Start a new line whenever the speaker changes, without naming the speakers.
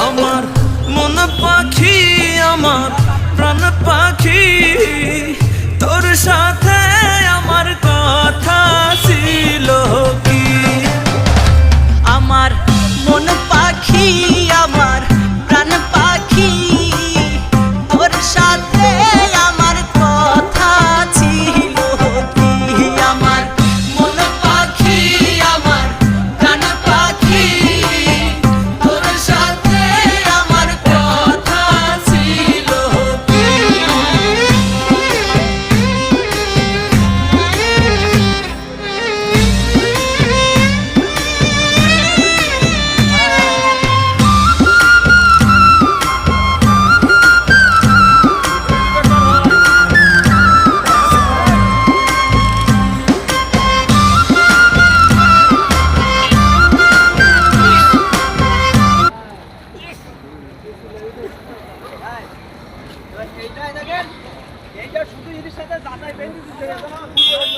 আমার মন পাখি, আমার প্রাণ পাখি, তোর সাথে আমার কথা ছিল কি?
আমার মন পাখি, আমার প্রাণ পাখি, তোর সাথে আমার কথা ছিল কি? আমার মন পাখি, আমার প্রাণ পাখি, তোর সাথে আমার কথা ছিল কি?
এইটা দেখেন, এইটা শুধু এর সাথে যাতায়াত বেঁধে দিতে হবে।